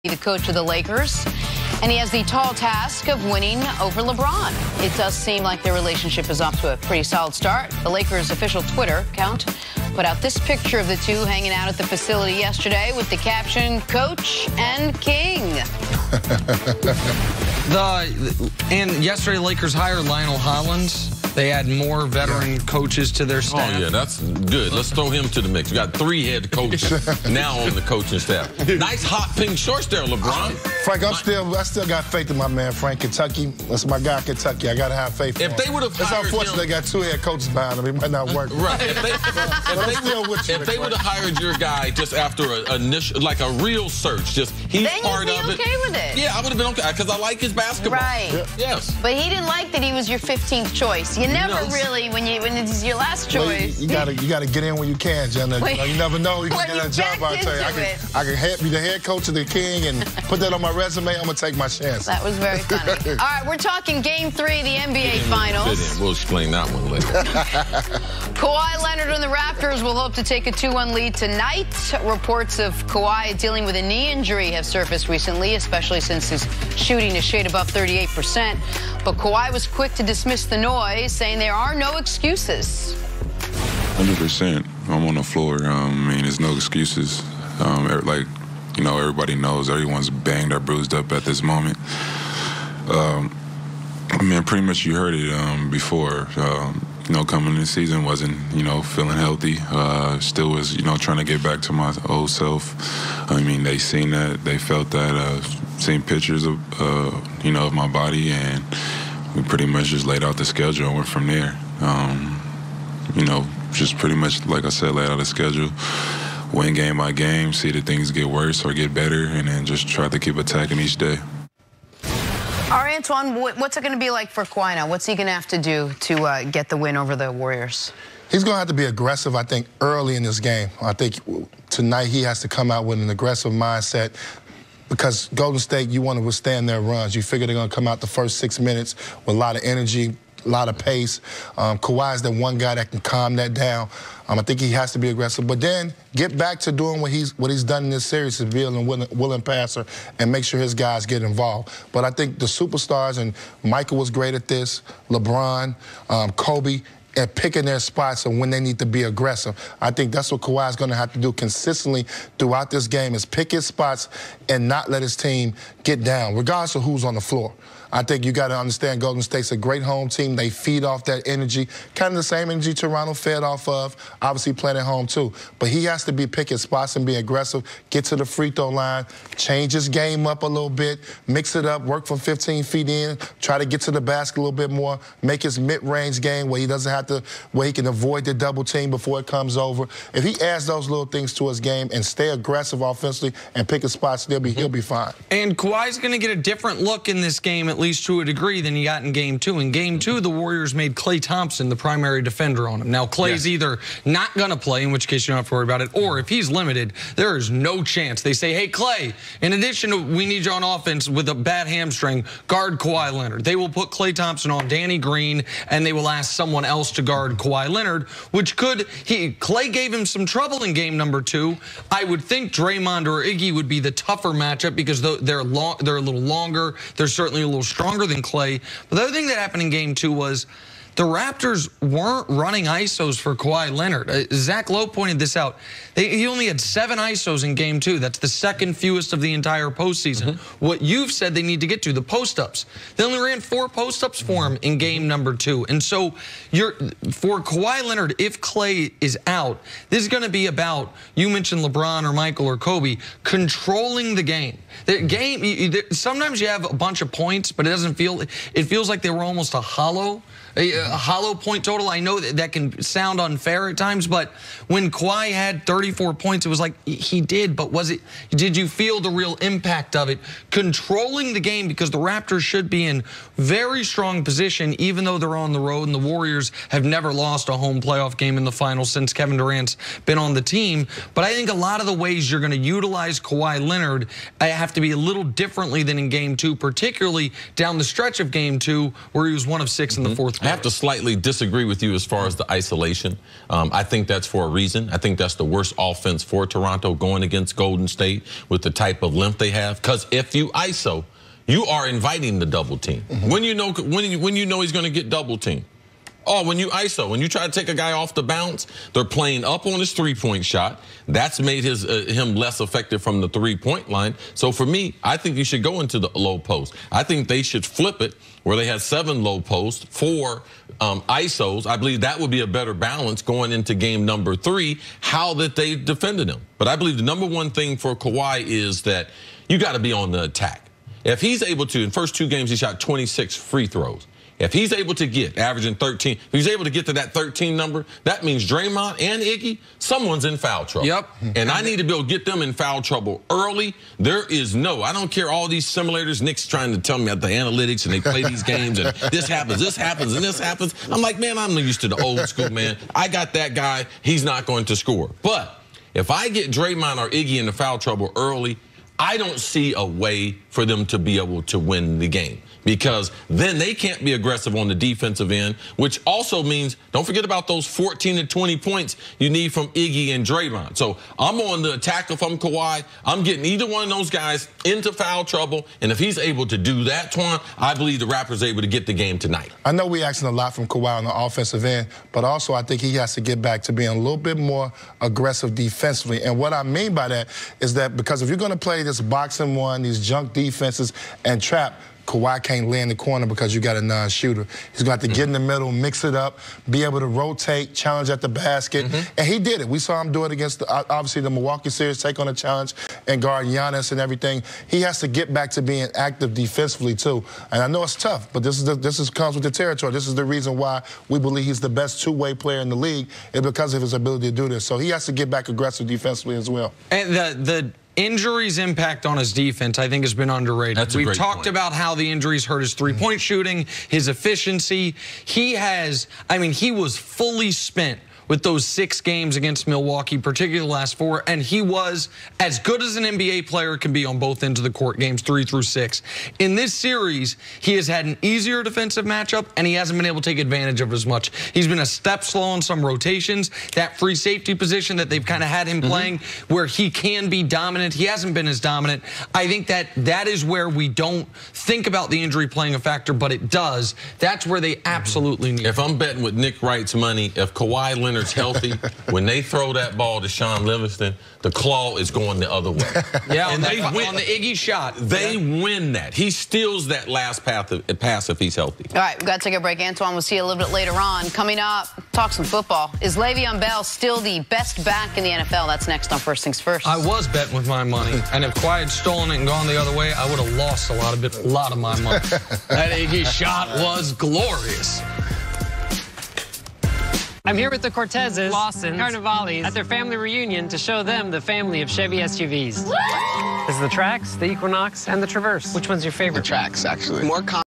the coach of the Lakers, and he has the tall task of winning over LeBron. It does seem like their relationship is off to a pretty solid start. The Lakers' official Twitter account put out this picture of the two hanging out at the facility yesterday with the caption, "Coach and King." And yesterday, Lakers hired Lionel Hollins. They add more veteran coaches to their staff. Oh, yeah, that's good. Let's throw him to the mix. We got 3 head coaches now on the coaching staff. Nice hot pink shorts there, LeBron. Frank, I still got faith in my man, Frank. Kentucky, that's my guy, Kentucky. I got to have faith in him. If they would have It's hired unfortunate him, they got 2 head coaches behind them. It might not work. Right. If they would have hired your guy just after a real search, just he's then part you'd be of it. okay with it. Yeah, I would have been okay because I like his basketball. Right. Yeah. Yes. But he didn't like that he was your 15th choice. You never really, when it's your last choice. Well, you gotta get in when you can, Jenna. You never know you can get that job. I tell you, I can be the head coach of the King and put that on my resume. I'm gonna take my chance. That was very funny. All right, we're talking Game 3 of the NBA Finals. We'll explain that one later. Kawhi Leonard and the Raptors will hope to take a 2-1 lead tonight. Reports of Kawhi dealing with a knee injury have surfaced recently, especially since his shooting is shade above 38%. But Kawhi was quick to dismiss the noise, saying there are no excuses. 100%. I'm on the floor. I mean, there's no excuses. Everybody knows everyone's banged or bruised up at this moment. I mean, pretty much you heard it before. Coming in the season wasn't, feeling healthy. Still was, trying to get back to my old self. I mean, they seen that, they felt that, seen pictures of, of my body, and we pretty much just laid out the schedule and went from there. Just pretty much, like I said, laid out the schedule, win game by game, see that things get worse or get better, and then just try to keep attacking each day. All right, Antoine, what's it going to be like for Kawhi now? What's he going to have to do to get the win over the Warriors? He's going to have to be aggressive, I think, early in this game. I think tonight he has to come out with an aggressive mindset because Golden State, you want to withstand their runs. You figure they're going to come out the first 6 minutes with a lot of energy, a lot of pace. Kawhi is the one guy that can calm that down. I think he has to be aggressive, but then get back to doing what he's done in this series, is being a willing passer and make sure his guys get involved. But I think the superstars, and Michael was great at this, LeBron, Kobe, at picking their spots and when they need to be aggressive. I think that's what Kawhi's going to have to do consistently throughout this game, is pick his spots and not let his team get down, regardless of who's on the floor. I think you got to understand Golden State's a great home team. They feed off that energy, kind of the same energy Toronto fed off of, obviously playing at home too. But he has to be picking spots and be aggressive, get to the free throw line, change his game up a little bit, mix it up, work from 15 feet in, try to get to the basket a little bit more, make his mid-range game where he doesn't have to, where he can avoid the double team before it comes over. If he adds those little things to his game and stay aggressive offensively and pick his spots, he'll be fine. And Kawhi's going to get a different look in this game, at least to a degree, than he got in Game 2. In Game 2, the Warriors made Klay Thompson the primary defender on him. Now, Klay's either not going to play, in which case you don't have to worry about it, or if he's limited, there is no chance. They say, hey, Klay, in addition to we need you on offense with a bad hamstring, guard Kawhi Leonard. They will put Klay Thompson on Danny Green, and they will ask someone else to guard Kawhi Leonard, which Klay gave him some trouble in Game number 2. I would think Draymond or Iggy would be the tougher matchup because they're a little longer. They're certainly a little stronger than Klay. But the other thing that happened in Game 2 was the Raptors weren't running ISOs for Kawhi Leonard. Zach Lowe pointed this out. He only had 7 ISOs in Game 2. That's the second fewest of the entire postseason. What you've said they need to get to, the post-ups. They only ran 4 post-ups for him in Game number 2. And so for Kawhi Leonard, if Klay is out, this is going to be about, you mentioned LeBron or Michael or Kobe, controlling the game. Sometimes you have a bunch of points, but it feels like they were almost a hollow point total. I know that can sound unfair at times, but when Kawhi had 34 points, it was like he did, but did you feel the real impact of it? Controlling the game, because the Raptors should be in very strong position, even though they're on the road, and the Warriors have never lost a home playoff game in the finals since Kevin Durant's been on the team. But I think a lot of the ways you're going to utilize Kawhi Leonard have to be a little differently than in Game 2, particularly down the stretch of Game 2, where he was 1 of 6 in the fourth quarter. I have to slightly disagree with you as far as the isolation. I think that's for a reason. I think that's the worst offense for Toronto going against Golden State with the type of length they have. Because if you ISO, you are inviting the double team. When you know he's going to get double team. Oh, when you ISO, when you try to take a guy off the bounce, they're playing up on his three-point shot. That's made him less effective from the three-point line. So for me, I think you should go into the low post. I think they should flip it where they have 7 low posts, 4 ISOs. I believe that would be a better balance going into game number 3, how that they defended him. But I believe the number one thing for Kawhi is that you got to be on the attack. If he's able to, in the first 2 games, he shot 26 free throws. If he's able to get, averaging 13, if he's able to get to that 13 number, that means Draymond and Iggy, someone's in foul trouble. Yep. And I need to be able to get them in foul trouble early. There is I don't care all these simulators. Nick's trying to tell me about the analytics and they play these games and this happens, and this happens. I'm like, man, I'm used to the old school, man. I got that guy. He's not going to score. But if I get Draymond or Iggy into foul trouble early, I don't see a way for them to be able to win the game, because then they can't be aggressive on the defensive end, which also means don't forget about those 14 to 20 points you need from Iggy and Draymond. So I'm on the attack if I'm Kawhi. I'm getting either one of those guys into foul trouble, and if he's able to do that, Twan, I believe the Raptors are able to get the game tonight. I know we're asking a lot from Kawhi on the offensive end, but also I think he has to get back to being a little bit more aggressive defensively. And what I mean by that is that because if you're going to play this boxing one, these junk defenses and trap, Kawhi can't lay in the corner because you got a non-shooter. He's got to get in the middle, mix it up, be able to rotate, challenge at the basket. And he did it. We saw him do it against, obviously, the Milwaukee series, take on a challenge and guard Giannis and everything. He has to get back to being active defensively, too. And I know it's tough, but this comes with the territory. This is the reason why we believe he's the best two-way player in the league, is because of his ability to do this. So he has to get back aggressive defensively as well. And the injuries' impact on his defense, I think, has been underrated. We've talked about how the injuries hurt his three-point shooting, his efficiency. He was fully spent with those 6 games against Milwaukee, particularly the last 4, and he was as good as an NBA player can be on both ends of the court, games 3 through 6. In this series, he has had an easier defensive matchup, and he hasn't been able to take advantage of as much. He's been a step slow on some rotations. That free safety position that they've kind of had him playing, where he can be dominant, he hasn't been as dominant. I think that is where we don't think about the injury playing a factor, but it does. That's where they absolutely need it. If I'm betting with Nick Wright's money, if Kawhi Leonard's healthy, when they throw that ball to Sean Livingston, the claw is going the other way. Yeah, and they win on the Iggy shot. They win that. He steals that last pass if he's healthy. All right, we've got to take a break. Antoine, we'll see you a little bit later on. Coming up, talk some football. Is Le'Veon Bell still the best back in the NFL? That's next on First Things First. I was betting with my money, and if Kawhi had stolen it and gone the other way, I would have lost a lot of my money. That Iggy shot was glorious. I'm here with the Cortezes, Lawsons, Carnivales at their family reunion to show them the family of Chevy SUVs. This is the Trax, the Equinox, and the Traverse. Which one's your favorite? The Trax, actually. More